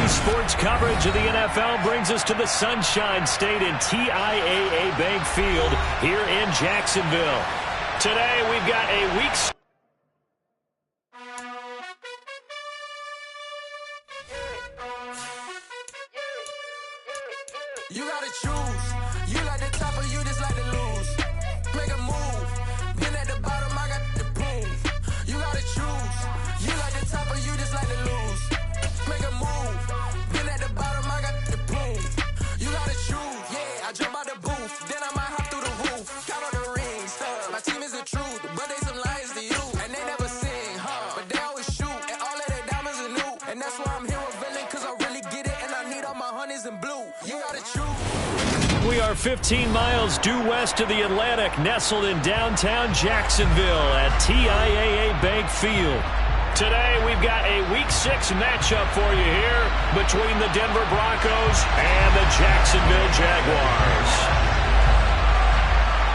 Sports coverage of the NFL brings us to the Sunshine State in TIAA Bank Field here in Jacksonville. Today we've got a week. You gotta choose. You like the top or you just like to lose. Make a move. Been at the bottom, I got the proof. You gotta choose. You like the top or you just like to lose. Make a move. Been at the bottom, I got the proof. You gotta choose. Yeah, I jump out the booth. Then I might hop through the roof. Count on the rings. My team is the truth, but they some liars to you. And they never sing, but they always shoot. And all of their diamonds are new. And that's why I'm here with villain, cause I really get it. And I need all my honeys in blue. You gotta choose. We are 15 miles due west of the Atlantic, nestled in downtown Jacksonville at TIAA Bank Field. Today, we've got a Week 6 matchup for you here between the Denver Broncos and the Jacksonville Jaguars.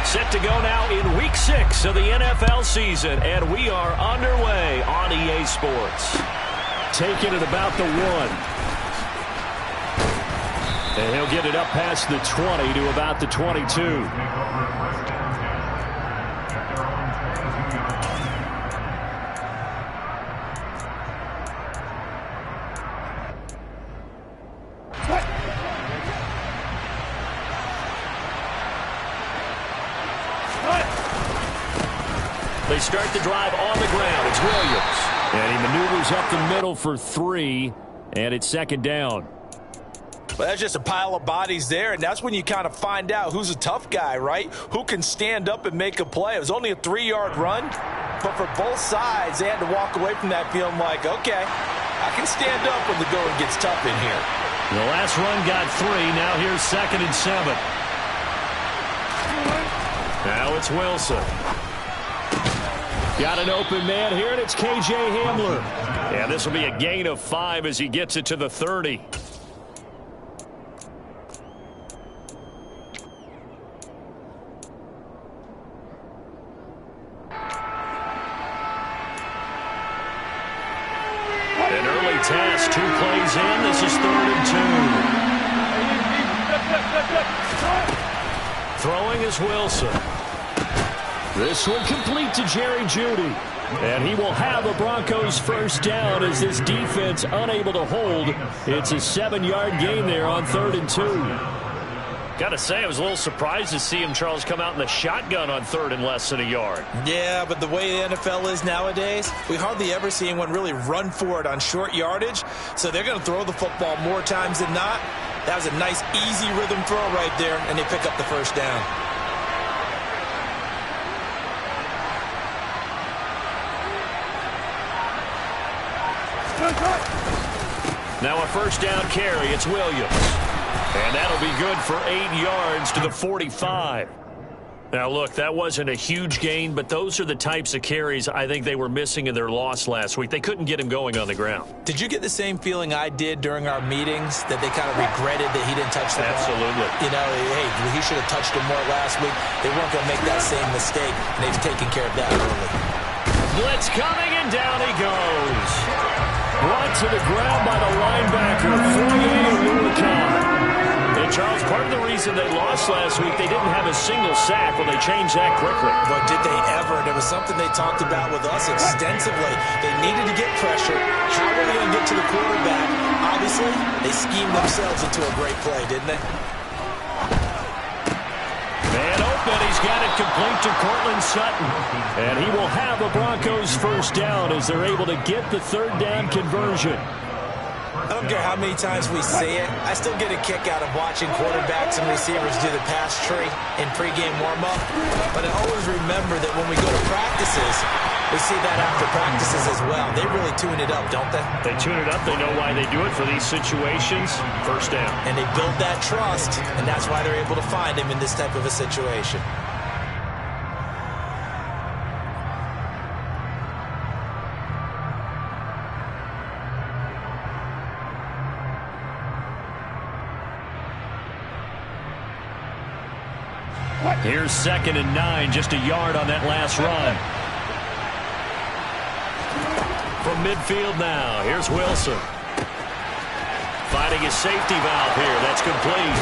Set to go now in Week 6 of the NFL season, and we are underway on EA Sports. Taking it about the 1. And he'll get it up past the 20 to about the 22. They start the drive on the ground. It's Williams. And he maneuvers up the middle for 3, and it's second down. Well, that's just a pile of bodies there, and that's when you kind of find out who's a tough guy, right? Who can stand up and make a play. It was only a 3-yard run, but for both sides, they had to walk away from that feeling like, okay, I can stand up when the going gets tough in here. The last run got 3. Now here's 2nd and 7. Now it's Wilson. Got an open man here, and it's KJ Hamler. And this will be a gain of 5 as he gets it to the 30. An early task, 2 plays in. This is 3rd and 2. Throwing is Wilson. This one complete to Jerry Jeudy. And he will have a Broncos first down as this defense unable to hold. It's a 7-yard gain there on 3rd and 2. Got to say, I was a little surprised to see him, Charles, come out in the shotgun on 3rd and less than a yard. Yeah, but the way the NFL is nowadays, we hardly ever see anyone really run for it on short yardage. So they're going to throw the football more times than not. That was a nice, easy rhythm throw right there, and they pick up the first down. Now a first down carry. It's Williams. And that'll be good for 8 yards to the 45. Now, look, that wasn't a huge gain, but those are the types of carries I think they were missing in their loss last week. They couldn't get him going on the ground. Did you get the same feeling I did during our meetings, that they kind of regretted that he didn't touch the ball? Absolutely. You know, hey, he should have touched him more last week. They weren't going to make that same mistake, and they've taken care of that early. Blitz coming, and down he goes. Brought to the ground by the linebacker, Foye Oluokun. And, Charles, part of the reason they lost last week, they didn't have a single sack. Well, they changed that quickly. But did they ever? And it was something they talked about with us extensively. They needed to get pressure. How were they going to get to the quarterback? Obviously, they schemed themselves into a great play, didn't they? Man open. He's got it complete to Courtland Sutton. And he will have a Broncos first down as they're able to get the 3rd down conversion. I don't care how many times we say it, I still get a kick out of watching quarterbacks and receivers do the pass tree in pregame warm-up. But I always remember that when we go to practices, we see that after practices as well. They really tune it up, don't they? They tune it up. They know why they do it for these situations. First down. And they build that trust, and that's why they're able to find him in this type of a situation. Here's 2nd and 9, just a yard on that last run. From midfield now, here's Wilson. Finding his safety valve here. That's complete.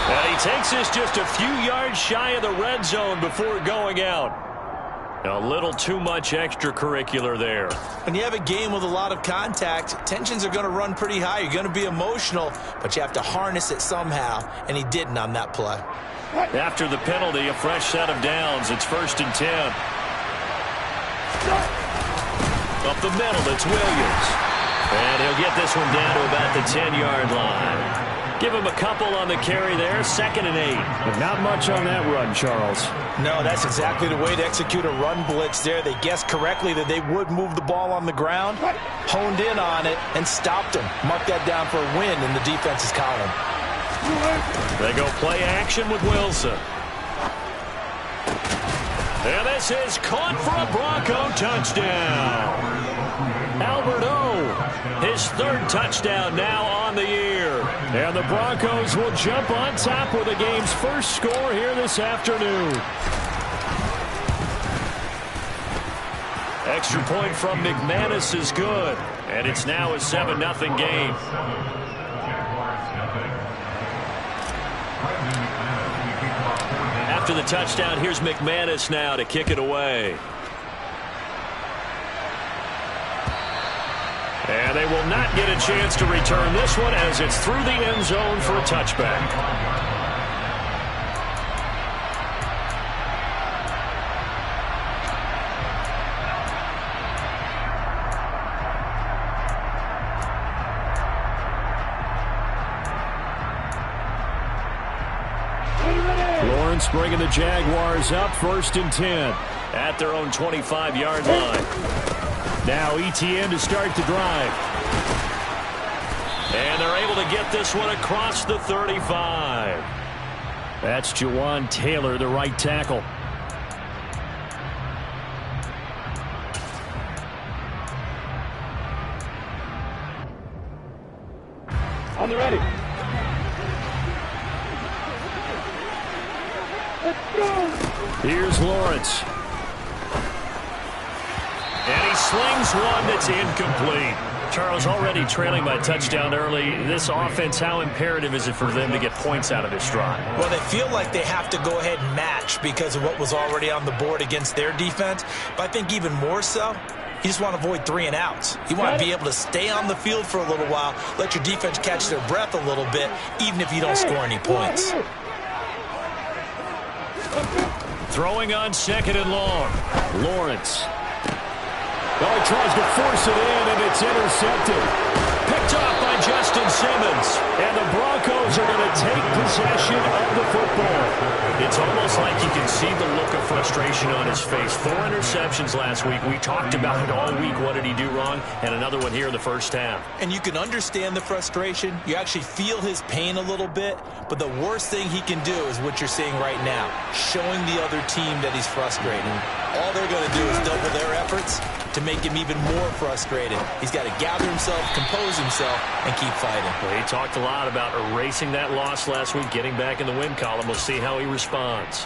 And he takes this just a few yards shy of the red zone before going out. A little too much extracurricular there. When you have a game with a lot of contact, tensions are going to run pretty high. You're going to be emotional, but you have to harness it somehow, and he didn't on that play. After the penalty, a fresh set of downs. It's 1st and 10. Up the middle, it's Williams. And he'll get this one down to about the 10-yard line. Give him a couple on the carry there, 2nd and 8. Not much on that run, Charles. No, that's exactly the way to execute a run blitz there. They guessed correctly that they would move the ball on the ground, honed in on it, and stopped him. Mark that down for a win in the defense's column. They go play action with Wilson. And this is caught for a Bronco touchdown. Albert O, his 3rd touchdown now on the year. And the Broncos will jump on top with the game's first score here this afternoon. Extra point from McManus is good. And it's now a 7-0 game. After the touchdown, here's McManus now to kick it away. And they will not get a chance to return this one as it's through the end zone for a touchback. Lawrence bringing the Jaguars up, 1st and 10 at their own 25-yard line. Now Etienne to start the drive. And they're able to get this one across the 35. That's Jawan Taylor, the right tackle. On the ready. Here's Lawrence. And he slings one that's incomplete. Charles, already trailing by touchdown early. This offense, how imperative is it for them to get points out of this drive? Well, they feel like they have to go ahead and match because of what was already on the board against their defense. But I think even more so, you just want to avoid 3 and outs. You want to be able to stay on the field for a little while, let your defense catch their breath a little bit, even if you don't score any points. Throwing on 2nd and long. Lawrence. Oh, he tries to force it in, and it's intercepted. Picked off by Justin Simmons. And the Broncos are going to take possession of the football. It's almost like you can see the look of frustration on his face. 4 interceptions last week. We talked about it all week. What did he do wrong? And another one here in the first half. And you can understand the frustration. You actually feel his pain a little bit. But the worst thing he can do is what you're seeing right now, showing the other team that he's frustrated. All they're going to do is double their efforts to make him even more frustrated. He's got to gather himself, compose himself, and keep fighting. Well, he talked a lot about erasing that loss last week, getting back in the win column. We'll see how he responds.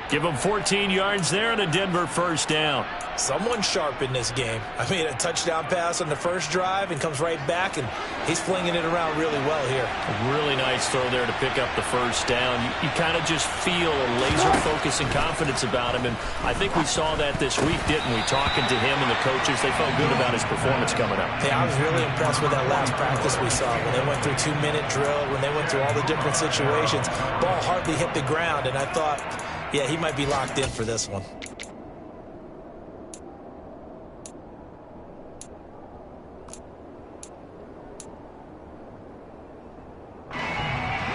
Give him 14 yards there and a Denver first down. Someone sharp in this game. I mean, a touchdown pass on the first drive and comes right back, and he's flinging it around really well here. A really nice throw there to pick up the first down. You kind of just feel a laser focus and confidence about him, and I think we saw that this week, didn't we? Talking to him and the coaches, they felt good about his performance coming up. Yeah, I was really impressed with that last practice we saw when they went through 2-minute drill, when they went through all the different situations. Ball hardly hit the ground, and I thought, yeah, he might be locked in for this one.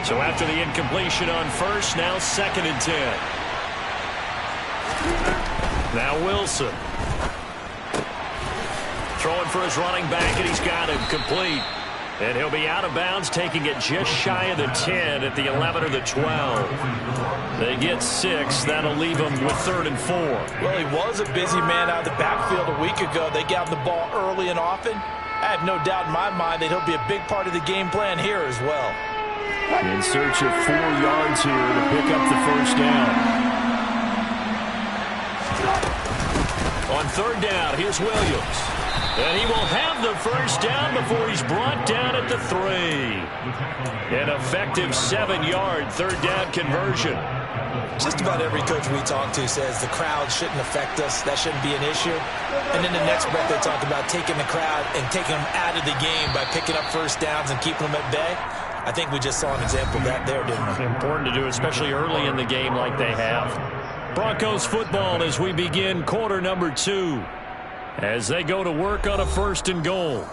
So after the incompletion on first, now 2nd and 10. Now Wilson. Throwing for his running back, and he's got him complete. And he'll be out of bounds, taking it just shy of the 10 at the 11 or the 12. They get 6. That'll leave him with 3rd and 4. Well, he was a busy man out of the backfield a week ago. They got the ball early and often. I have no doubt in my mind that he'll be a big part of the game plan here as well. In search of 4 yards here to pick up the first down. On third down, here's Williams. And he will have the first down before he's brought down at the 3. An effective 7-yard third down conversion. Just about every coach we talk to says the crowd shouldn't affect us. That shouldn't be an issue. And then the next breath they talk about taking the crowd and taking them out of the game by picking up first downs and keeping them at bay. I think we just saw an example of that there, didn't we? Important to do, especially early in the game like they have. Broncos football as we begin quarter number 2. As they go to work on a 1st and goal.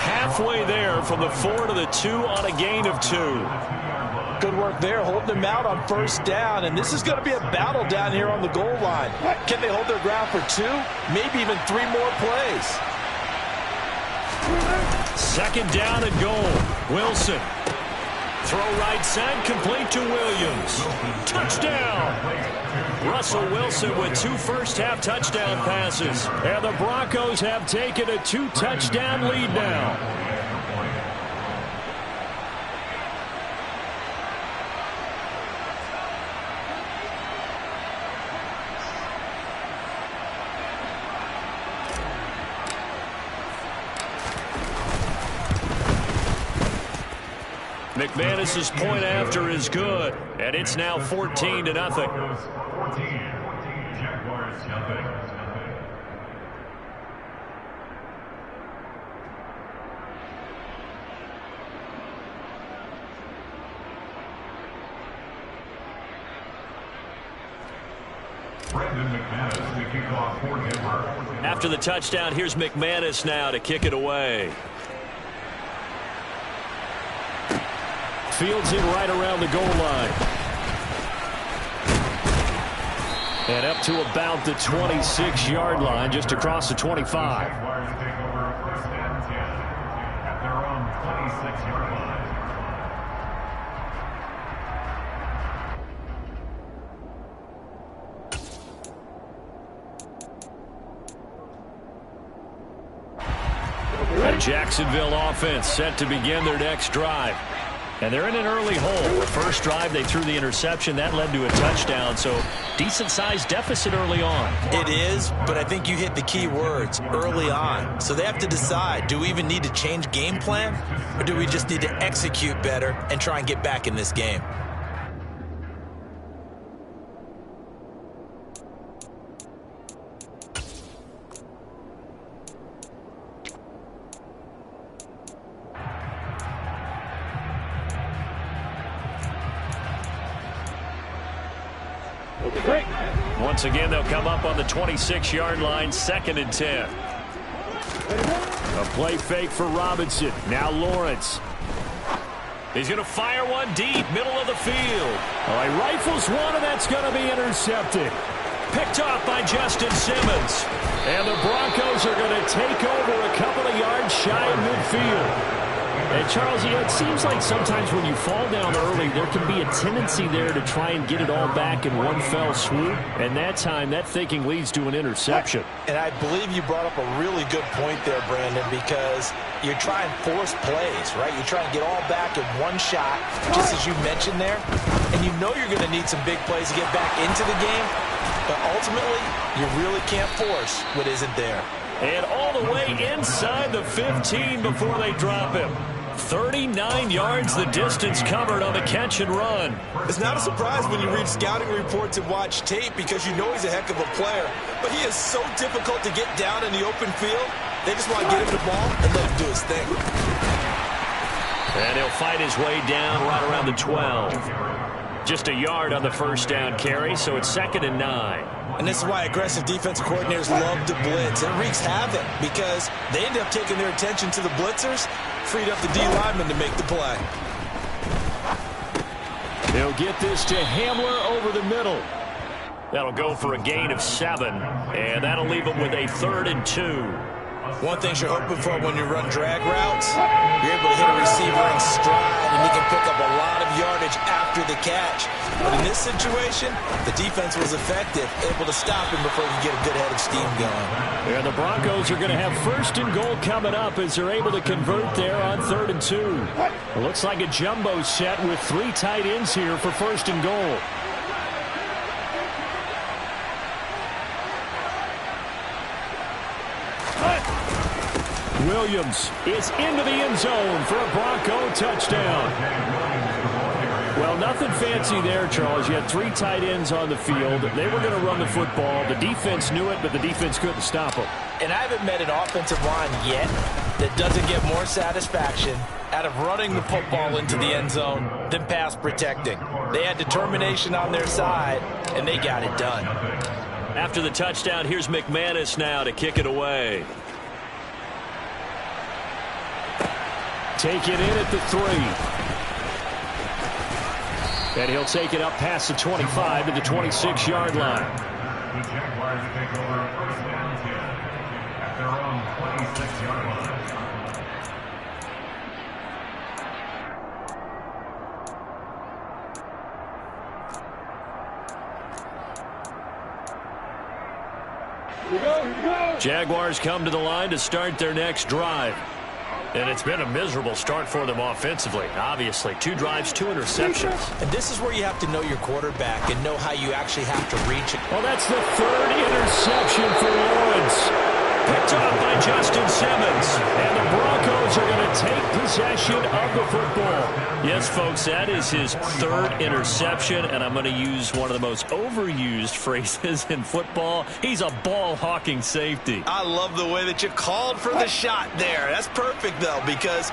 Halfway there from the 4 to the 2 on a gain of 2. Good work there, holding them out on first down, and this is going to be a battle down here on the goal line. Can they hold their ground for 2, maybe even 3 more plays? 2nd down and goal. Wilson. Throw right side, complete to Williams. Touchdown! Russell Wilson with 2 first-half touchdown passes. And the Broncos have taken a 2-touchdown lead now. McManus's point after is good, and it's now 14-0. After the touchdown, here's McManus now to kick it away. Fields in right around the goal line. And up to about the 26-yard line, just across the 25. The Jacksonville offense set to begin their next drive. And they're in an early hole. The first drive, they threw the interception. That led to a touchdown. So decent-sized deficit early on. It is, but I think you hit the key words, early on. So they have to decide, do we even need to change game plan? Or do we just need to execute better and try and get back in this game? Once again, they'll come up on the 26-yard line, 2nd and 10. A play fake for Robinson. Now Lawrence. He's going to fire one deep, middle of the field. Oh, he rifles one, and that's going to be intercepted. Picked off by Justin Simmons. And the Broncos are going to take over a couple of yards shy of midfield. And, Charles, you know, it seems like sometimes when you fall down early, there can be a tendency there to try and get it all back in one fell swoop. And that time, that thinking leads to an interception. And I believe you brought up a really good point there, Brandon, because you're trying force plays, right? You try and get all back in one shot, just as you mentioned there. And you know you're going to need some big plays to get back into the game. But ultimately, you really can't force what isn't there. And all the way inside the 15 before they drop him. 39 yards the distance covered on the catch and run. It's not a surprise when you read scouting reports and watch tape because you know he's a heck of a player. But he is so difficult to get down in the open field. They just want to get him the ball and let him do his thing. And he'll fight his way down right around the 12. Just a yard on the first down carry, so it's 2nd and 9. And this is why aggressive defensive coordinators love to blitz. It wreaks havoc because they end up taking their attention to the blitzers, freed up the D lineman to make the play. He'll get this to Hamler over the middle. That'll go for a gain of 7, and that'll leave them with a 3rd and 2. One thing you're hoping for when you run drag routes, you're able to hit a receiver in stride, and he can pick up a lot of yardage after the catch. But in this situation, the defense was effective, able to stop him before he could get a good head of steam going. And the Broncos are going to have 1st and goal coming up as they're able to convert there on 3rd and 2. It looks like a jumbo set with 3 tight ends here for 1st and goal. Williams is into the end zone for a Bronco touchdown. Well, nothing fancy there, Charles. You had 3 tight ends on the field. They were going to run the football. The defense knew it, but the defense couldn't stop them. And I haven't met an offensive line yet that doesn't get more satisfaction out of running the football into the end zone than pass protecting. They had determination on their side, and they got it done. After the touchdown, here's McManus now to kick it away. Take it in at the 3. And he'll take it up past the 25 to the 26-yard line. The Jaguars take over first down again at their own 26-yard line. Jaguars come to the line to start their next drive. And it's been a miserable start for them offensively. Obviously, 2 drives, 2 interceptions. And this is where you have to know your quarterback and know how you actually have to reach it. Well, that's the 3rd interception for Lawrence. Picked up by Justin Simmons. And the Broncos are going to take possession of the football. Yes, folks, that is his 3rd interception. And I'm going to use one of the most overused phrases in football. He's a ball-hawking safety. I love the way that you called for the shot there. That's perfect, though, because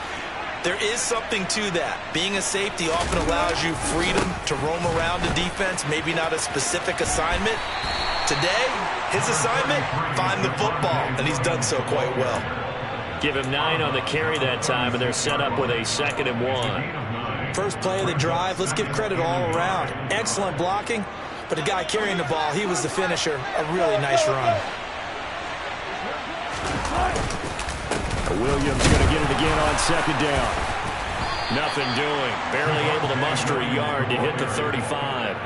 there is something to that. Being a safety often allows you freedom to roam around the defense, maybe not a specific assignment. Today, his assignment, find the football, and he's done so quite well. Give him 9 on the carry that time, and they're set up with a 2nd and 1. First play of the drive, let's give credit all around. Excellent blocking, but the guy carrying the ball, he was the finisher. A really nice run. Williams going to get it again on 2nd down. Nothing doing. Barely able to muster a yard to hit the 35.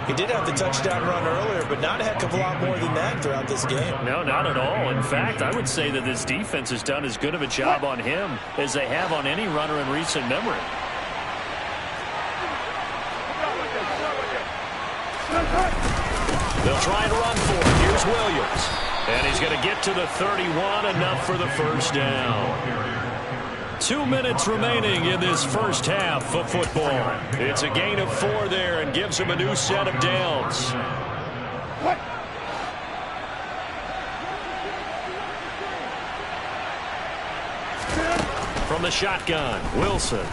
He did have the touchdown run earlier, but not a heck of a lot more than that throughout this game. No, not at all. In fact, I would say that this defense has done as good of a job on him as they have on any runner in recent memory. They'll try and run for it. Here's Williams. And he's going to get to the 31, enough for the 1st down. 2 minutes remaining in this first half of football. It's a gain of 4 there and gives him a new set of downs. From the shotgun, Wilson.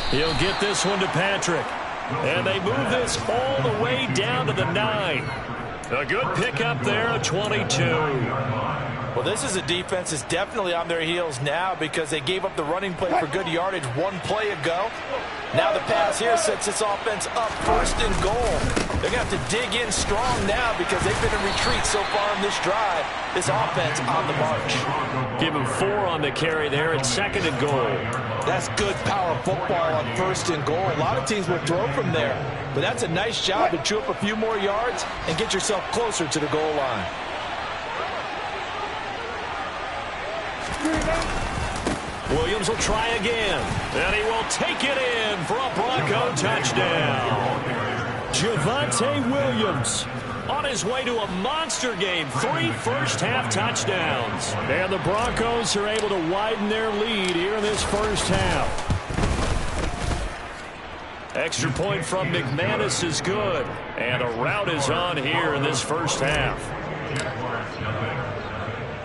He'll get this one to Patrick. And they move this all the way down to the 9. A good pickup there, a 22. Well, this is a defense that's definitely on their heels now because they gave up the running play for good yardage 1 play ago. Now the pass here sets this offense up 1st and goal. They're going to have to dig in strong now because they've been in retreat so far in this drive. This offense on the march. Give him 4 on the carry there at 2nd and goal. That's good power football on 1st and goal. A lot of teams will throw from there, but that's a nice job to chew up a few more yards and get yourself closer to the goal line. Williams will try again, and he will take it in for a Bronco touchdown. Javonte Williams on his way to a monster game. 3 first-half touchdowns. And the Broncos are able to widen their lead here in this first half. Extra point from McManus is good. And a rout is on here in this first half.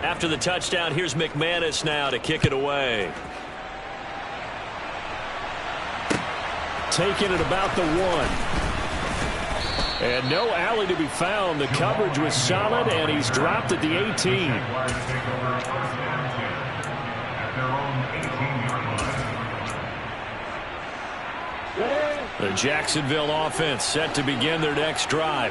After the touchdown, here's McManus now to kick it away. Taking it about the 1. And no alley to be found. The coverage was solid, and he's dropped at the 18. The Jacksonville offense set to begin their next drive.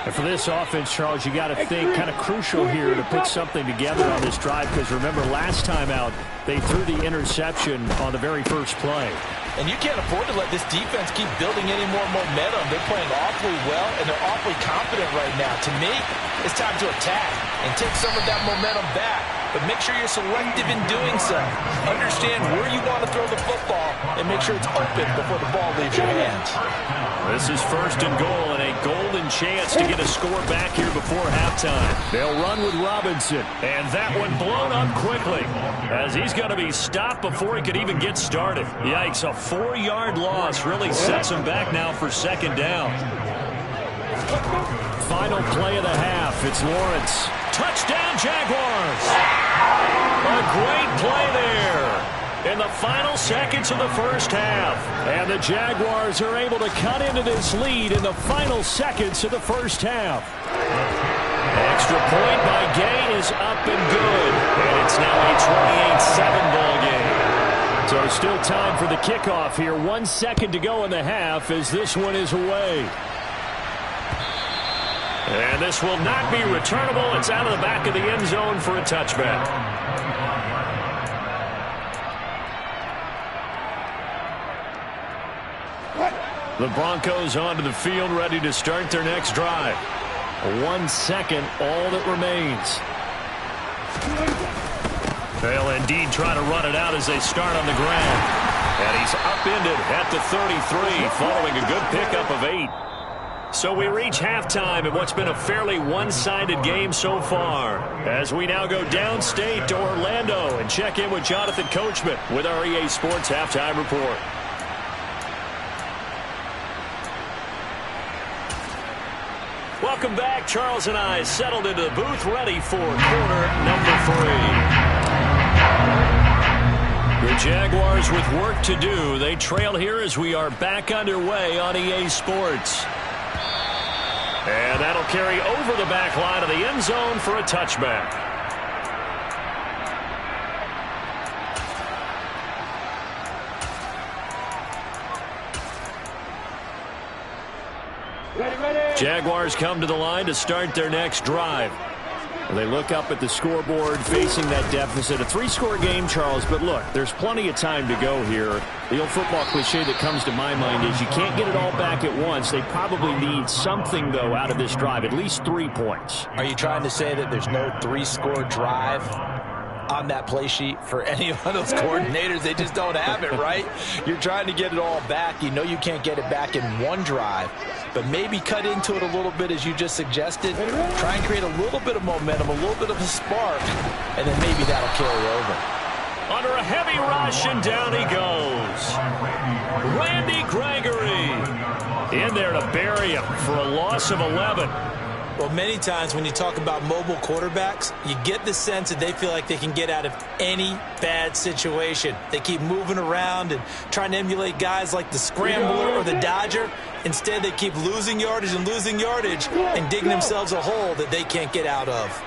And for this offense, Charles, you got to think kind of crucial here to put something together on this drive, because remember last time out they threw the interception on the very first play. And you can't afford to let this defense keep building any more momentum. They're playing awfully well, and they're awfully confident right now. To me, it's time to attack and take some of that momentum back. But make sure you're selective in doing so. Understand where you want to throw the football and make sure it's open before the ball leaves your hands. This is 1st and goal and a golden chance to get a score back here before halftime. They'll run with Robinson, and that one blown up quickly as he's going to be stopped before he could even get started. Yikes, a 4-yard loss really sets him back now for 2nd down. Final play of the half. It's Lawrence. Touchdown, Jaguars! A great play there in the final seconds of the first half. And the Jaguars are able to cut into this lead in the final seconds of the first half. Extra point by Gay is up and good. And it's now a 28-7 ball game. So still time for the kickoff here. 1 second to go in the half as this one is away. And this will not be returnable. It's out of the back of the end zone for a touchback. The Broncos onto the field, ready to start their next drive. 1 second, all that remains. They'll indeed try to run it out as they start on the ground. And he's upended at the 33, following a good pickup of 8. So we reach halftime in what's been a fairly one-sided game so far, as we now go downstate to Orlando and check in with Jonathan Coachman with our EA Sports Halftime Report. Welcome back. Charles and I settled into the booth, ready for quarter number 3. The Jaguars with work to do. They trail here as we are back underway on EA Sports. And that'll carry over the back line of the end zone for a touchback. Jaguars come to the line to start their next drive. They look up at the scoreboard facing that deficit. A 3-score game, Charles, but look, there's plenty of time to go here. The old football cliche that comes to my mind is you can't get it all back at once. They probably need something, though, out of this drive, at least 3 points. Are you trying to say that there's no 3-score drive on that play sheet for any of those coordinators? They just don't have it, right? You're trying to get it all back. You know you can't get it back in one drive, but maybe cut into it a little bit as you just suggested. Try and create a little bit of momentum, a little bit of a spark, and then maybe that'll carry over. Under a heavy rush, and down he goes. Randy Gregory in there to bury him for a loss of 11. Well, many times when you talk about mobile quarterbacks, you get the sense that they feel like they can get out of any bad situation. They keep moving around and trying to emulate guys like the Scrambler or the Dodger. Instead, they keep losing yardage and digging themselves a hole that they can't get out of.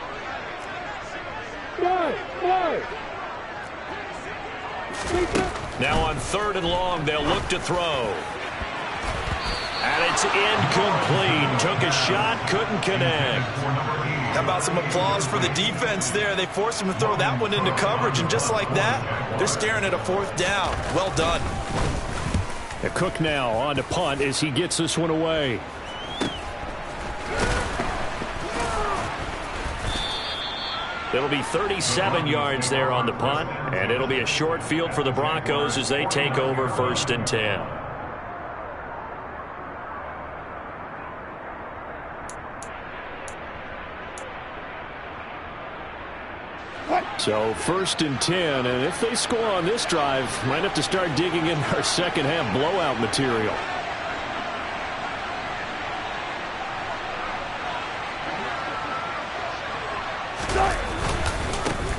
Now on 3rd and long, they'll look to throw. And it's incomplete. Took a shot, couldn't connect. How about some applause for the defense there? They forced him to throw that one into coverage, and just like that, they're staring at a 4th down. Well done. Cook now on to punt as he gets this one away. It'll be 37 yards there on the punt, and it'll be a short field for the Broncos as they take over 1st and 10. So 1st and 10, and if they score on this drive, might have to start digging in our second half blowout material.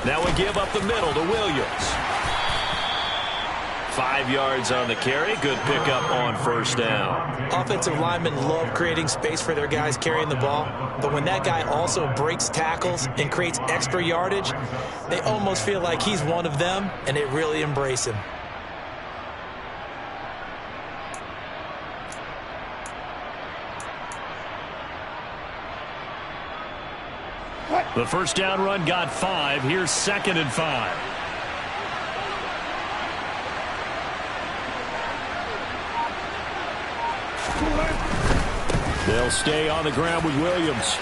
Now we give up the middle to Williams. 5 yards on the carry. Good pickup on 1st down. Offensive linemen love creating space for their guys carrying the ball, but when that guy also breaks tackles and creates extra yardage, they almost feel like he's one of them, and they really embrace him. The first down run got 5. Here's 2nd and 5. They'll stay on the ground with Williams.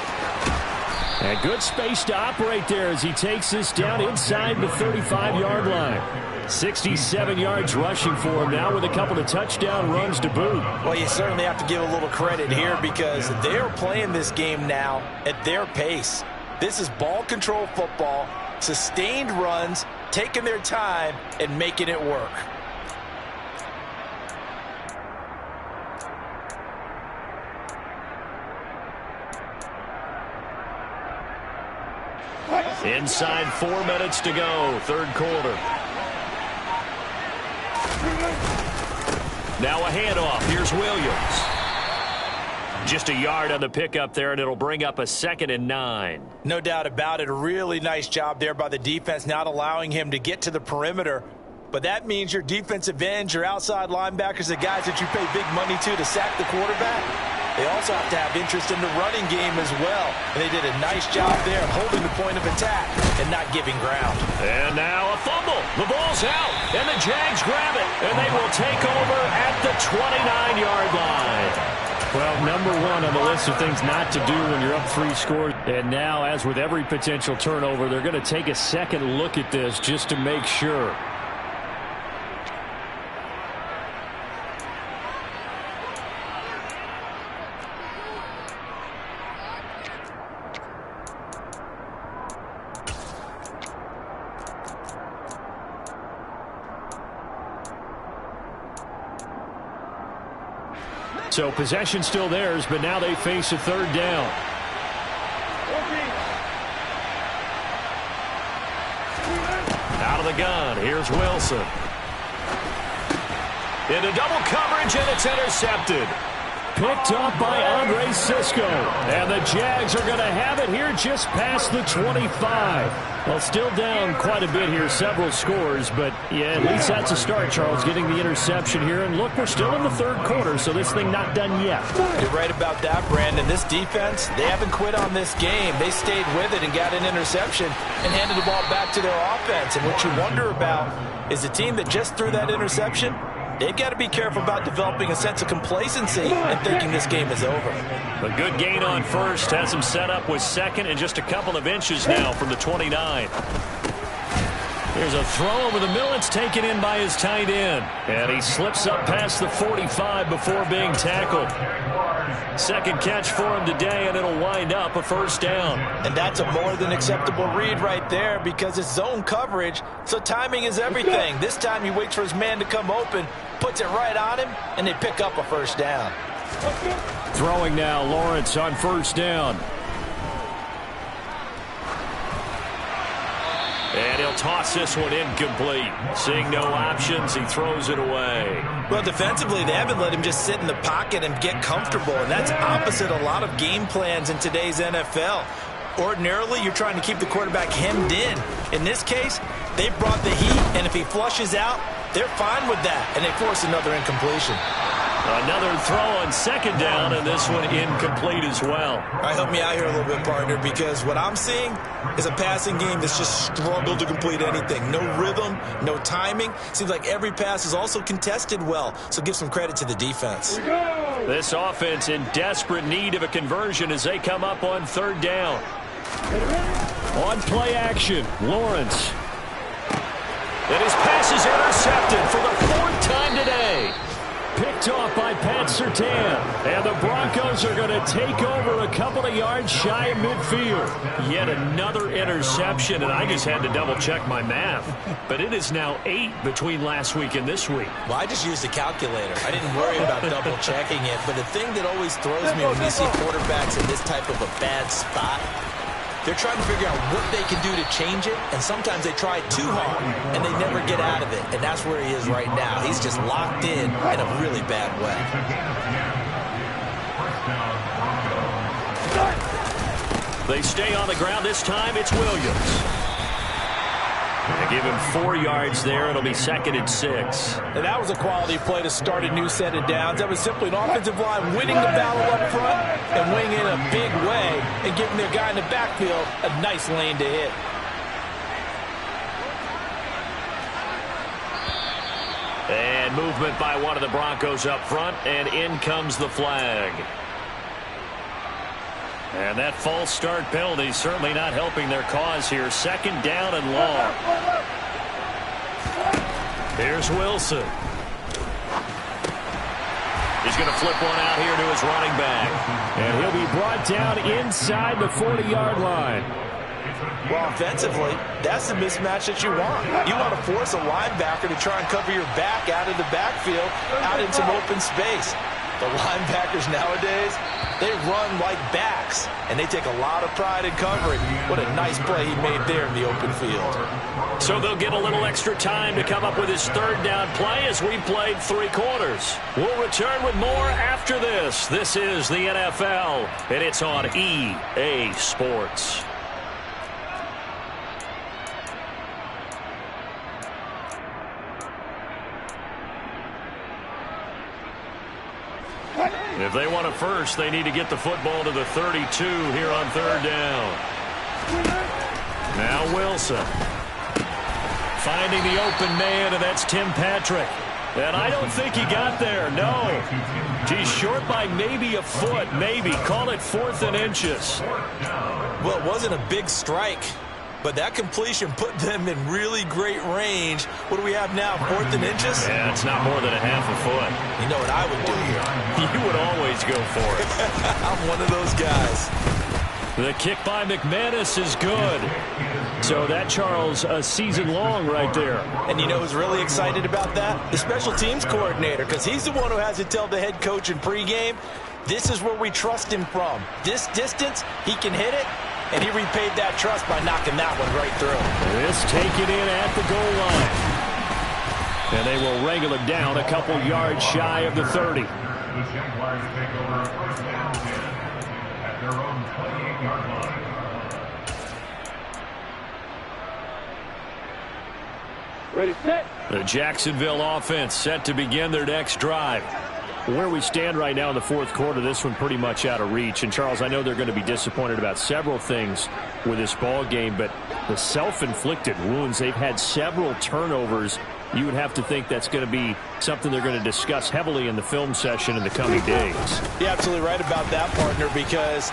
And good space to operate there as he takes this down inside the 35-yard line. 67 yards rushing for him now with a couple of touchdown runs to boot. Well, you certainly have to give a little credit here because they're playing this game now at their pace. This is ball control football, sustained runs, taking their time and making it work. Inside 4 minutes to go, third quarter. Now a handoff. Here's Williams. Just a yard on the pickup there, and it'll bring up a 2nd and 9. No doubt about it. A really nice job there by the defense, not allowing him to get to the perimeter. But that means your defensive ends, your outside linebackers, the guys that you pay big money to sack the quarterback, they also have to have interest in the running game as well. And they did a nice job there holding the point of attack and not giving ground. And now a fumble. The ball's out, and the Jags grab it, and they will take over at the 29-yard line. Well, number 1 on the list of things not to do when you're up 3 scores. And now, as with every potential turnover, they're going to take a second look at this just to make sure. So possession still theirs, but now they face a third down. Out of the gun, here's Wilson. Into double coverage, and it's intercepted. Picked up by Andre Cisco. And the Jags are going to have it here just past the 25. Well, still down quite a bit here, several scores, but yeah, at least that's a start, Charles, getting the interception here. And look, we're still in the third quarter, so this thing not done yet. You're right about that, Brandon. This defense, they haven't quit on this game. They stayed with it and got an interception and handed the ball back to their offense. And what you wonder about is the team that just threw that interception, they've got to be careful about developing a sense of complacency and thinking this game is over. A good gain on first has him set up with 2nd and just a couple of inches now from the 29. Here's a throw over the middle. It's taken in by his tight end. And he slips up past the 45 before being tackled. Second catch for him today, and it'll wind up a first down. And that's a more than acceptable read right there because it's zone coverage, so timing is everything. This time he waits for his man to come open, puts it right on him, and they pick up a first down. Throwing now, Lawrence on first down. And he'll toss this one incomplete. Seeing no options, he throws it away. Well, defensively, they haven't let him just sit in the pocket and get comfortable, and that's opposite a lot of game plans in today's NFL. Ordinarily, you're trying to keep the quarterback hemmed in. In this case, they brought the heat, and if he flushes out, they're fine with that, and they force another incompletion. Another throw on second down, and this one incomplete as well. All right, help me out here a little bit, partner, because what I'm seeing is a passing game that's just struggled to complete anything. No rhythm, no timing. Seems like every pass is also contested well, so give some credit to the defense. This offense in desperate need of a conversion as they come up on third down. On play action, Lawrence. And his pass is intercepted for the 4th time today. Picked off by Pat Surtain. And the Broncos are going to take over a couple of yards shy of midfield. Yet another interception, and I just had to double-check my math. But it is now 8 between last week and this week. Well, I just used a calculator. I didn't worry about double-checking it. But the thing that always throws me when you see quarterbacks in this type of a bad spot, they're trying to figure out what they can do to change it, and sometimes they try too hard, and they never get out of it. And that's where he is right now. He's just locked in a really bad way. They stay on the ground. This time it's Williams. They give him 4 yards there. It'll be 2nd and 6. And that was a quality play to start a new set of downs. That was simply an offensive line winning the battle up front and winning in a big way and giving their guy in the backfield a nice lane to hit. And movement by one of the Broncos up front, and in comes the flag. And that false start penalty certainly not helping their cause here. 2nd down and long. Here's Wilson. He's going to flip one out here to his running back. And he'll be brought down inside the 40-yard line. Well, offensively, that's the mismatch that you want. You want to force a linebacker to try and cover your back out of the backfield, out in some open space. The linebackers nowadays, they run like backs, and they take a lot of pride in covering. What a nice play he made there in the open field. So they'll get a little extra time to come up with his 3rd down play as we played 3 quarters. We'll return with more after this. This is the NFL, and it's on EA Sports. If they want a first, they need to get the football to the 32 here on 3rd down. Now Wilson. Finding the open man, and that's Tim Patrick. And I don't think he got there, no. He's short by maybe a foot, maybe. Call it 4th and inches. Well, it wasn't a big strike, but that completion put them in really great range. What do we have now, 4th and inches? Yeah, it's not more than a half a foot. You know what I would do here? You would always go for it. I'm one of those guys. The kick by McManus is good. So that, Charles, a season long right there. And you know who's really excited about that? The special teams coordinator, because he's the one who has to tell the head coach in pregame, this is where we trust him from. This distance, he can hit it, and he repaid that trust by knocking that one right through. This taken in at the goal line. And they will wrangle him down a couple yards shy of the 30. The Jaguars take over 1st down 10 at their own 28-yard line. Ready, set. The Jacksonville offense set to begin their next drive. Where we stand right now in the 4th quarter, this one pretty much out of reach. And, Charles, I know they're going to be disappointed about several things with this ball game, but the self-inflicted wounds, they've had several turnovers. You would have to think that's going to be something they're going to discuss heavily in the film session in the coming days. You're absolutely right about that, partner, because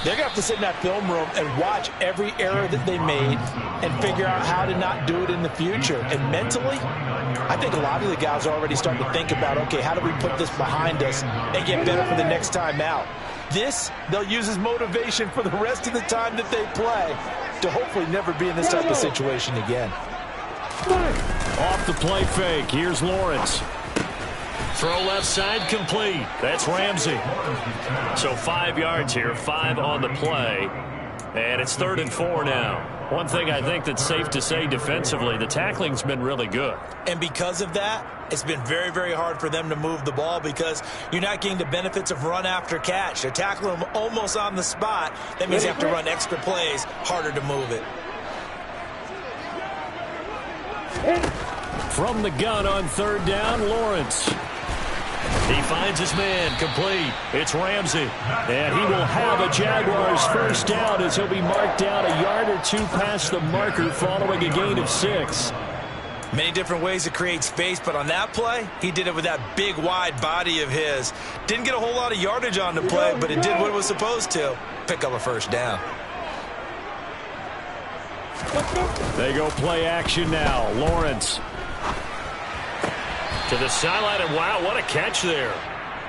they're going to have to sit in that film room and watch every error that they made and figure out how to not do it in the future. And mentally, I think a lot of the guys are already starting to think about, okay, how do we put this behind us and get better for the next time out? This, they'll use as motivation for the rest of the time that they play to hopefully never be in this type of situation again. Off the play fake, here's Lawrence. Throw left side complete. That's Ramsey. So 5 yards here, 5 on the play. And it's 3rd and 4 now. One thing I think that's safe to say defensively, the tackling's been really good. And because of that, it's been very, very hard for them to move the ball because you're not getting the benefits of run after catch. They're tackling them almost on the spot. That means you have to run extra plays, harder to move it. From the gun on 3rd down, Lawrence. He finds his man, complete. It's Ramsey. And he will have a Jaguars 1st down as he'll be marked down a yard or 2 past the marker following a gain of 6. Many different ways to create space, but on that play, he did it with that big, wide body of his. Didn't get a whole lot of yardage on the play, but it did what it was supposed to. Pick up a 1st down. They go play action now. Lawrence. To the sideline, and wow, what a catch there.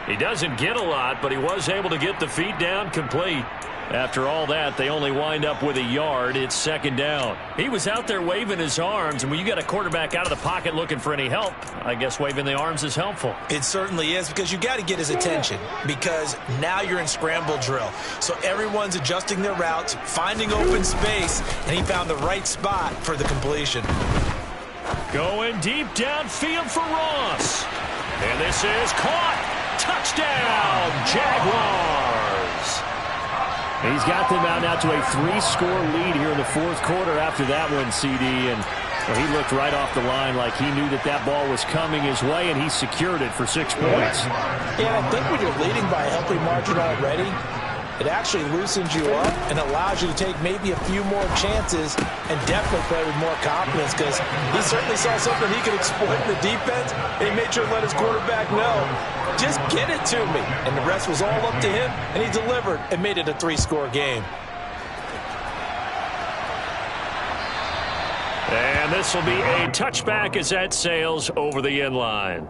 He doesn't get a lot, but he was able to get the feet down complete. After all that, they only wind up with a yard. It's 2nd down. He was out there waving his arms, and when you got a quarterback out of the pocket looking for any help, I guess waving the arms is helpful. It certainly is, because you got to get his attention, because now you're in scramble drill. So everyone's adjusting their routes, finding open space, and he found the right spot for the completion. Going deep downfield for Ross. And this is caught. Touchdown, Jaguars. He's got them out now to a 3-score lead here in the 4th quarter after that one, CD. And Well, he looked right off the line like he knew that that ball was coming his way, and he secured it for 6 points. Yeah, I think when you're leading by a healthy margin already, it actually loosens you up and allows you to take maybe a few more chances and definitely play with more confidence, because he certainly saw something he could exploit in the defense, and he made sure to let his quarterback know, just get it to me. And the rest was all up to him, and he delivered and made it a 3-score game. And this will be a touchback as that sails over the end line.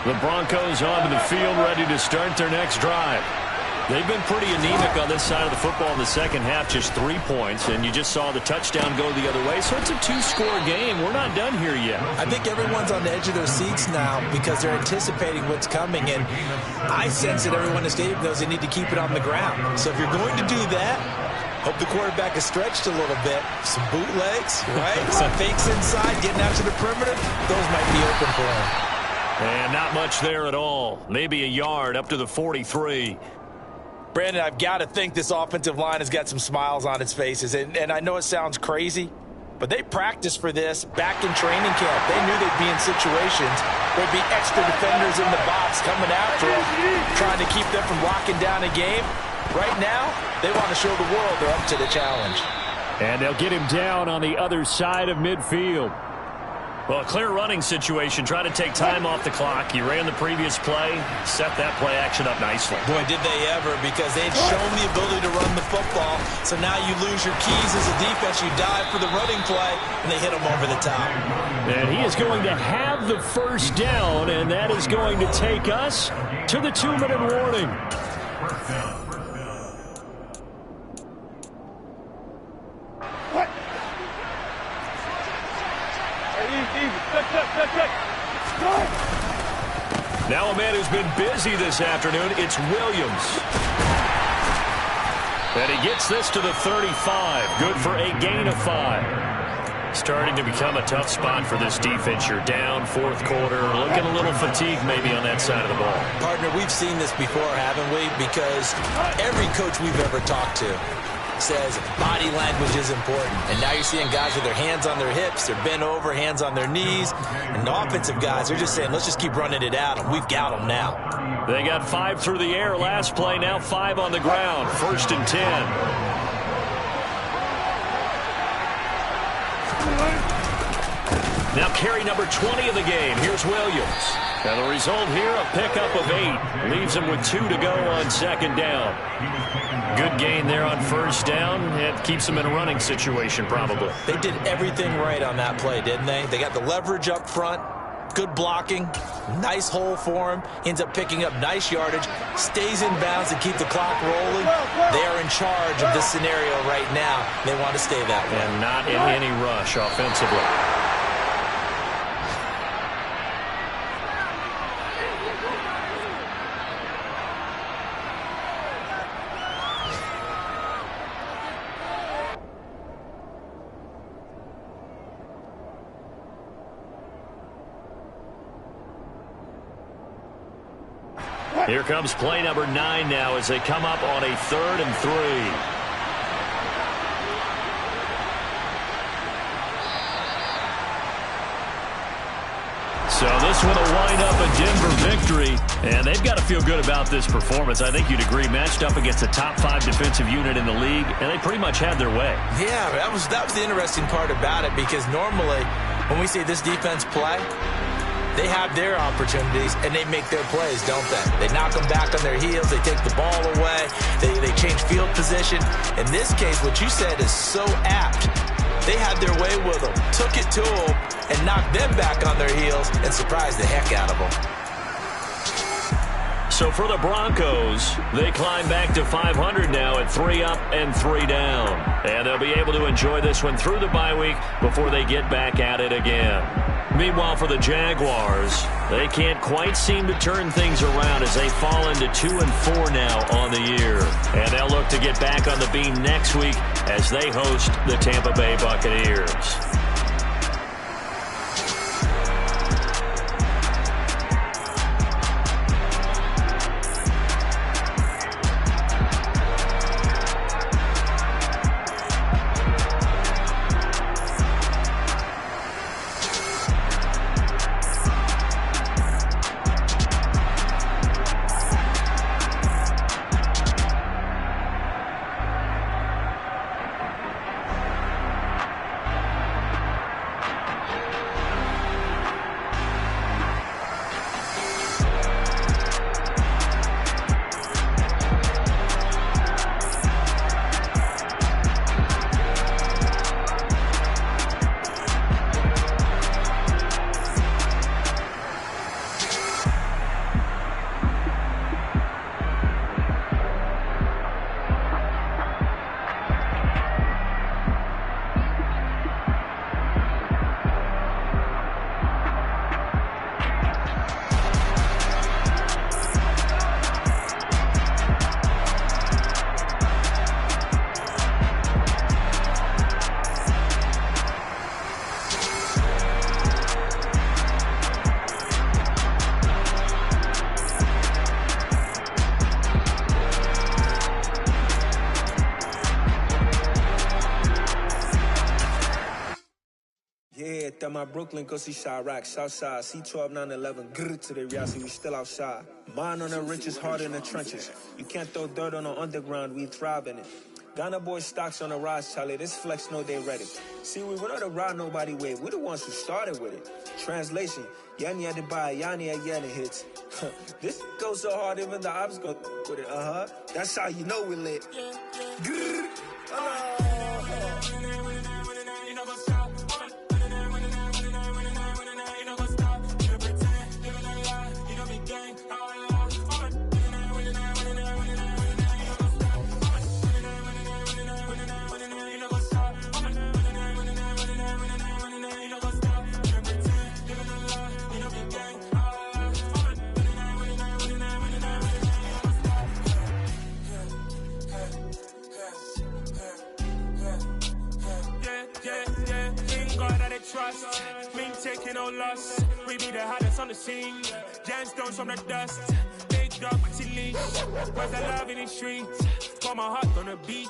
The Broncos onto the field, ready to start their next drive. They've been pretty anemic on this side of the football in the second half, just 3 points, and you just saw the touchdown go the other way. So it's a 2-score game. We're not done here yet. I think everyone's on the edge of their seats now because they're anticipating what's coming, and I sense that everyone in the stadium knows they need to keep it on the ground. So if you're going to do that, hope the quarterback is stretched a little bit. Some bootlegs, right? Some fakes inside, getting out to the perimeter. Those might be open for him. And not much there at all. Maybe a yard up to the 43. Brandon, I've got to think this offensive line has got some smiles on its faces. And I know it sounds crazy, but they practiced for this back in training camp. They knew they'd be in situations where there'd be extra defenders in the box coming after them, trying to keep them from locking down a game. Right now, they want to show the world they're up to the challenge. And they'll get him down on the other side of midfield. Well, a clear running situation. Try to take time off the clock. He ran the previous play, set that play action up nicely. Boy, did they ever, because they had shown the ability to run the football. So now you lose your keys as a defense. You dive for the running play, and they hit him over the top. And he is going to have the first down, and that is going to take us to the 2-minute warning. Now a man who's been busy this afternoon, it's Williams. And he gets this to the 35. Good for a gain of 5. Starting to become a tough spot for this defense. You're down, fourth quarter, looking a little fatigued maybe on that side of the ball. Partner, we've seen this before, haven't we? Because every coach we've ever talked to says body language is important. And now you're seeing guys with their hands on their hips, they're bent over, hands on their knees. And the offensive guys, they're just saying, let's just keep running it out, and we've got them now. They got 5 through the air last play, now 5 on the ground. 1st and 10. Now carry number 20 of the game. Here's Williams. And the result here, a pickup of 8. Leaves him with 2 to go on 2nd down. Good gain there on 1st down. It keeps him in a running situation probably. They did everything right on that play, didn't they? They got the leverage up front. Good blocking. Nice hole for him. Ends up picking up nice yardage. Stays in bounds to keep the clock rolling. They are in charge of this scenario right now. They want to stay that way. And not in any rush offensively. Here comes play number 9 now as they come up on a 3rd and 3. So this one will wind up a Denver victory, and they've got to feel good about this performance. I think you'd agree, matched up against a top 5 defensive unit in the league, and they pretty much had their way. Yeah, that was the interesting part about it, because normally when we see this defense play, they have their opportunities, and they make their plays, don't they? They knock them back on their heels. They take the ball away. They change field position. In this case, what you said is so apt. They had their way with them, took it to them, and knocked them back on their heels and surprised the heck out of them. So for the Broncos, they climb back to 500 now at 3 up and 3 down. And they'll be able to enjoy this one through the bye week before they get back at it again. Meanwhile, for the Jaguars, they can't quite seem to turn things around as they fall into 2 and 4 now on the year. And they'll look to get back on the beam next week as they host the Tampa Bay Buccaneers. my Brooklyn, go see Chirac, Southside, C12, 911, grrr to the Riasi, we still outside. Mine on the richest, heart in the trenches. You can't throw dirt on the underground, we thrive in it. Ghana boys stocks on the rise, Charlie, this flex know they ready. See, we were not the ride nobody with, we the ones who started with it. Translation, Yani had to buy, Yani had Yanni hits. This goes so hard, even the ops go with it, That's how you know we lit. Grrr, trust, me taking no loss. We be the hottest on the scene. Gemstones from the dust. Big dog with your leash. Where's the love in the streets? Pour my heart on the beat.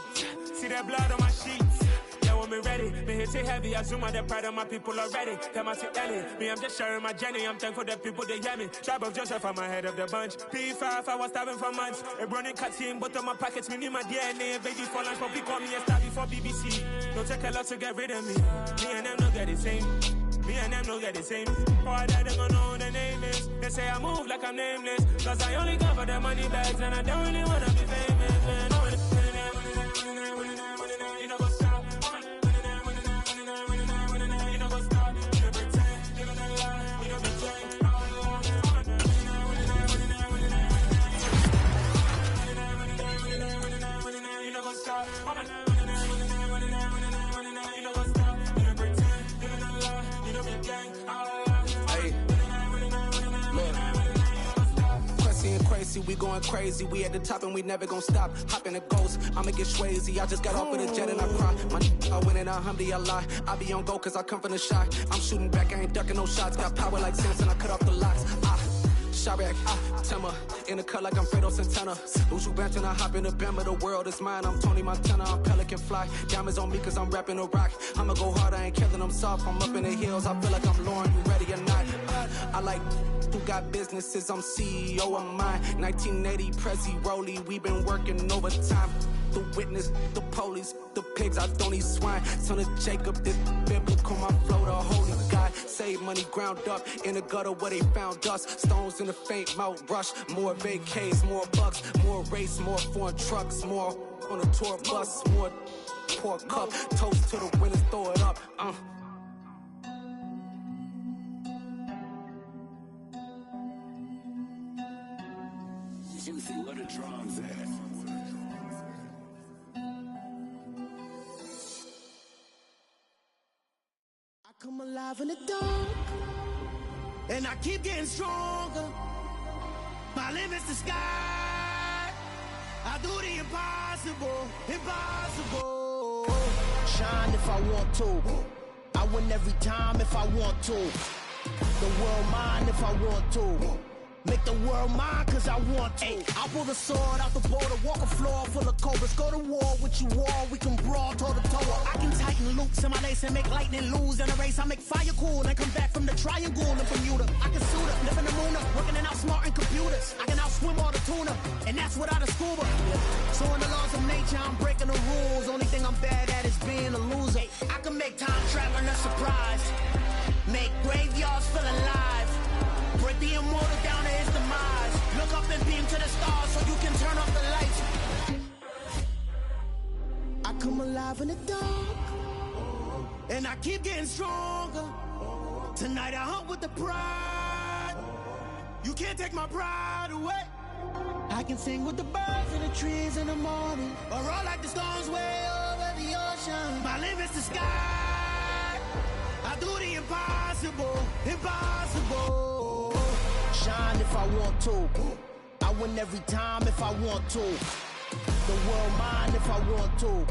See that blood on my sheets. Yeah, when me ready, me hit it heavy. I zoom out the pride of my people already. Them I see Ellie. Me, I'm just sharing my journey. I'm thankful that people they hear me. Tribe of Joseph, I'm ahead of the bunch. P5, I was starving for months. A running cuts in, but on my pockets, me need my DNA. Baby for lunch, but we call me a star before BBC. Don't take a lot to get rid of me. Me and them don't get the same. Me and them don't get the same. Boy, that they gon' know who the name is. They say I move like I'm nameless. Cause I only come for the money bags. And I don't really wanna be famous, man. You know what's up? You know what's up? You pretend, living a lie. You know the game. You know what's up? Crazy, we going crazy. We at the top and we never gon' stop. Hop in a ghost, I'ma get swayzy. I just got off with a jet and I cry. My I win and I alhamdulillah. I be on go cause I come from the shot. I'm shooting back, I ain't ducking no shots. Got power like Samson, I cut off the locks. Chirac, Tema, in the cut like I'm Fredo Santana. Usual Banton, I hop in the Bama, the world is mine. I'm Tony Montana, I'm Pelican Fly. Diamonds on me cause I'm rapping a rock. I'ma go hard, I ain't killing them soft. I'm up in the hills, I feel like I'm Lauren, you ready or not? I like who got businesses, I'm CEO of mine. 1980, Prezi Rolly, we been working overtime. The witness, the police, the pigs, I don't eat swine. Son of Jacob, this biblical, my flow, the holy God. Save money ground up in the gutter where they found us. Stones in the faint Mount Rush. More vacays, more bucks, more race, more foreign trucks, more on a tour bus, more pour cup. Toast to the winners, throw it up. Juicy, where the drums at? I come alive in the dark, and I keep getting stronger. My limit's the sky. I do the impossible, impossible. Shine if I want to. I win every time if I want to. The world mine if I want to. Make the world mine cause I want to. Ay, I'll pull the sword out the border, walk a floor full of cobras. Go to war with you all, we can brawl toe to toe. I can tighten loops in my lace and make lightning lose in a race. I make fire cool and come back from the triangle in Bermuda. I can suit up, live in the moon up, working and outsmarting computers. I can outswim all the tuna, and that's without a scuba. So in the laws of nature, I'm breaking the rules. Only thing I'm bad at is being a loser. I can make time traveling a surprise, make graveyards feel alive. Break the immortal down to his demise. Look up and beam to the stars so you can turn off the lights. I come alive in the dark, and I keep getting stronger. Tonight I hunt with the pride. You can't take my pride away. I can sing with the birds and the trees in the morning, or roll like the storms way over the ocean. My limit's the sky. I do the impossible, impossible. Shine if I want to. I win every time if I want to. The world mine if I want to.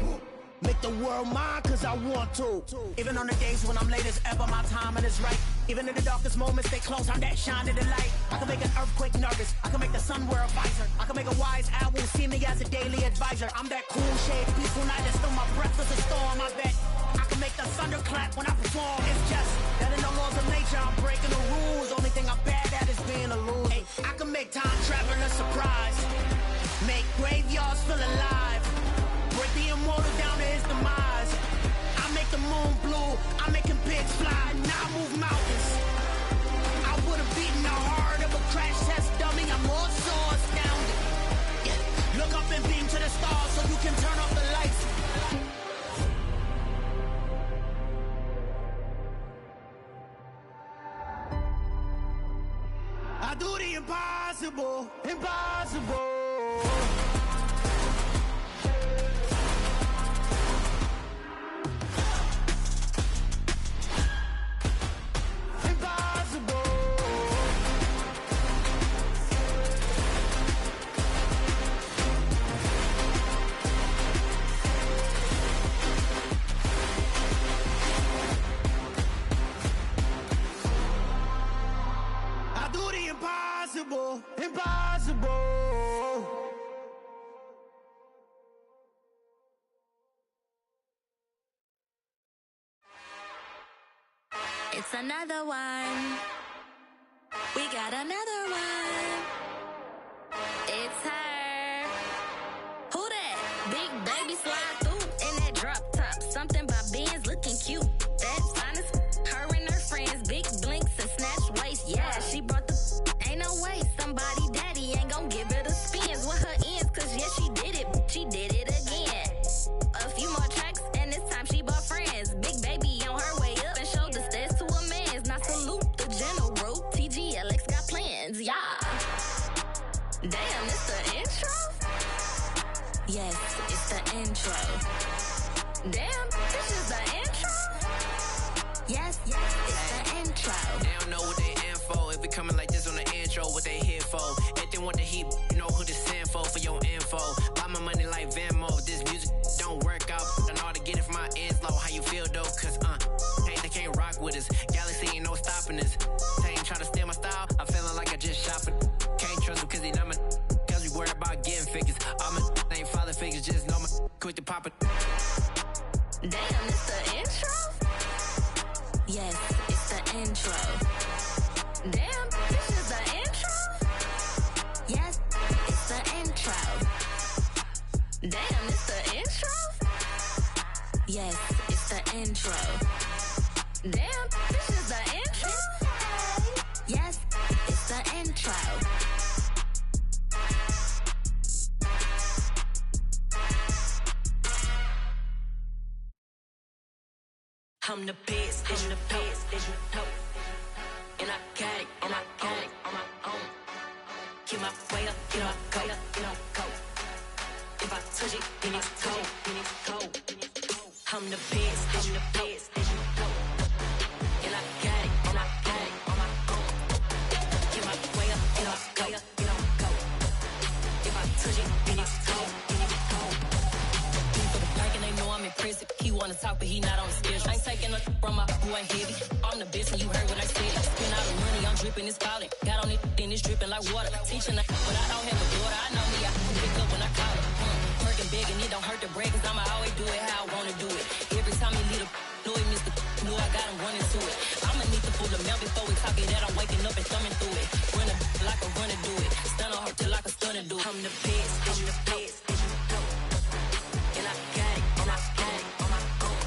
Make the world mine cause I want to. Even on the days when I'm late as ever, my timing is right. Even in the darkest moments, stay close, I'm that shine in the light. I can make an earthquake nervous, I can make the sun wear a visor. I can make a wise owl see me as a daily advisor. I'm that cool shade, peaceful night, and still my breath is a storm, I bet. I can can make the thunder clap when I perform. It's just that in the laws of nature, I'm breaking the rules. Only thing I'm bad at is being a loser. Hey, I can make time travel a surprise. Make graveyards feel alive. Break the immortal down to his demise. I make the moon blue. I'm making pigs fly. Now I move mountains. I would have beaten the heart of a crash test dummy. I'm more so astounded. Yeah. Look up and beam to the stars so you can turn off the lights. I do the impossible, impossible. Impossible, impossible. It's another one. We got another one. It's her. Who that? Big baby slide through in that drop top. Something by Benz looking cute. That's honest. Her and her friends, big blinks and snatch waist. Yeah, she brought the. Ain't no way somebody daddy ain't gon' give her the spins with her ends. Cause yeah, she did it. She did it again. A few more tracks and this time she bought friends. Big baby on her way up and showed the stairs to a man's. Now salute the general. TGLX got plans. Yeah. Damn, it's the intro? Yes, it's the intro. Damn, this is the intro? Yes, it's the intro. They don't know what they in for. If we coming like this on the intro, what they here for? If they want the heat, you know who to send for your info. Buy my money like Venmo. This music don't work out. I know how to get it from my ends low. How you feel though? Cause hey, they can't rock with us. Galaxy ain't no stopping us. They ain't trying to steal my style. I'm feeling like I just shopping. Can't trust him cause he not my. Cause we worried about getting figures. All my ain't father figures. Just know my quick to pop it. Damn, it's the intro? Yes, it's the intro. Damn, this is the intro? Yes, it's the intro. Damn, it's the intro? Yes, it's the intro. Damn, this is the intro? Yes, it's the intro. I'm the best, and the best, and you know. And I got it, and I got it on my own. Get my way up, get up, go, get up, go. If I touch it, then it's cold, then it's cold. I'm the best, and the best, and you know. And I got it, and I got it on my own. Get my way up, get up, go, get up, go. If I touch it, then it's cold, then it's cold. People the blank and they know I'm impressive. He wanna talk, but he not on the schedule. I ain't taking a from my boy ain't heavy. I'm the best and you heard what I said. Spend all the money, I'm dripping, it's falling. Got on it, then it's dripping like water. Teaching her, but I don't have a daughter. I know me, I can pick up when I call her. Working big and it don't hurt the break, cause I'ma always do it how I wanna do it. Every time he lead a know he missed the know I got him running to it. I'ma need to pull the mail before we talk it that I'm waking up and thumbing through it. Run a like a runner do it. Stun on her till like a stunner do it. I'm the best, I'm the best, and you know. And I got it, and I got it on my own.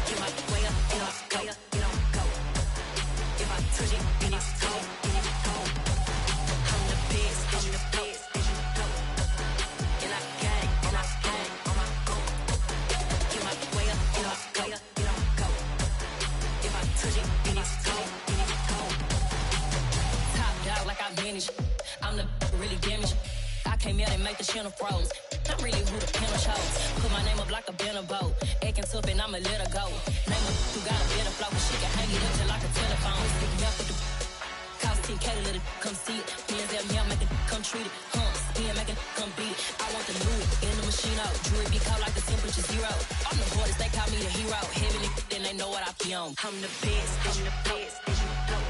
Get my way up, get up, go, get up, go. If I touch it, then it's cold, then it's cold. I'm the best, I'm the best, and you know. And I got it, and I got it on my own. Get my way up, get up, go, get up, go. If I touch it, then it's cold, then it's cold. Top dog like I vanished. I'm the really damaged. I came out and make the channel froze. I'm really who the panel chose. Put my name up like a banner boat. Acting tough and I'ma let her go. Name her who got a better flow, but she can hang it up till like a telephone. Stick me up with the cost 10K to let it come see it. Hands at me, I make it come treat it. Spin, make it come beat it. I want the Louis in the machine out. Jewelry be caught like the temperature zero. I'm the hardest, they call me the hero. Heaven it, then they know what I be on. I'm the best, I'm the best, and you know.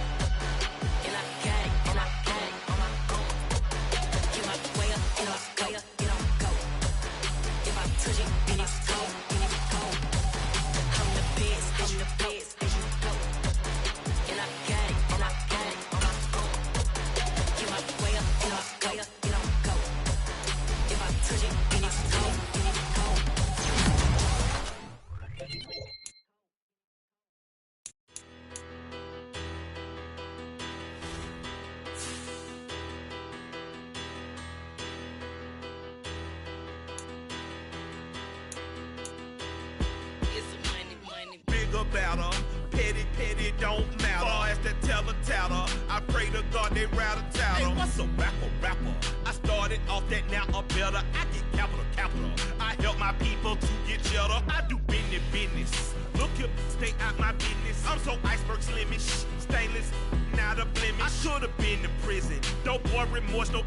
And I got it, and I got it on my own. Get my way up, get up, go, get up, go. If I touch it, then it's cold, then it's cold. I'm the rat-a-tat. Hey, what's a rapper? I started off that, now I'm better. I get capital. I help my people to get cheddar. I do business. Look here, stay out my business. I'm so iceberg slimmish, stainless, not a blemish. I should have been in prison. No boy remorse, no